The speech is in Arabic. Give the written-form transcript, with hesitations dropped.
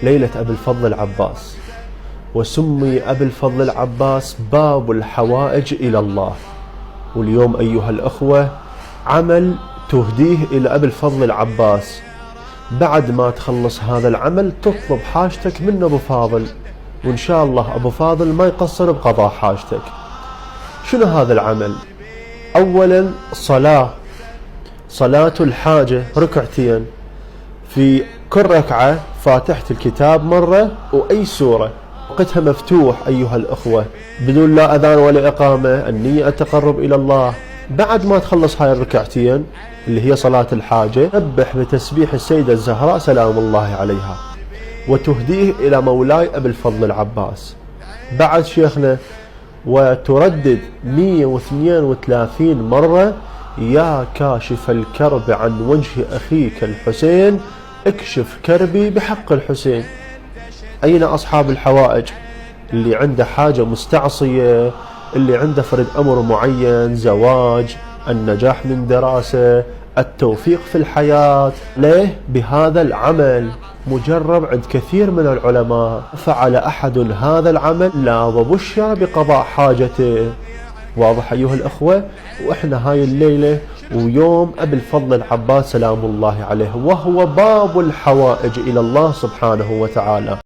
ليلة أبي الفضل العباس، وسمي أبي الفضل العباس باب الحوائج إلى الله. واليوم أيها الأخوة عمل تهديه إلى أبي الفضل العباس، بعد ما تخلص هذا العمل تطلب حاجتك من أبو فاضل، وإن شاء الله أبو فاضل ما يقصر بقضاء حاجتك. شنو هذا العمل؟ أولا صلاة الحاجة ركعتين، في كل ركعة فاتحة الكتاب مرة وأي سورة، وقتها مفتوح أيها الأخوة بدون لا أذان ولا إقامة، النية التقرب إلى الله. بعد ما تخلص هاي الركعتين اللي هي صلاة الحاجة، سبح بتسبيح السيدة الزهراء سلام الله عليها، وتهديه إلى مولاي أبي الفضل العباس. بعد شيخنا وتردد 132 مرة: يا كاشف الكرب عن وجه أخيك الحسين اكشف كربي بحق الحسين. أين أصحاب الحوائج؟ اللي عنده حاجة مستعصية، اللي عنده فرد أمر معين، زواج، النجاح من دراسة، التوفيق في الحياة. ليه؟ بهذا العمل مجرب عند كثير من العلماء، فعل أحد هذا العمل لا وبشر بقضاء حاجته. واضح أيها الأخوة؟ وإحنا هاي الليلة ويوم أبي الفضل العباس سلام الله عليه، وهو باب الحوائج إلى الله سبحانه وتعالى.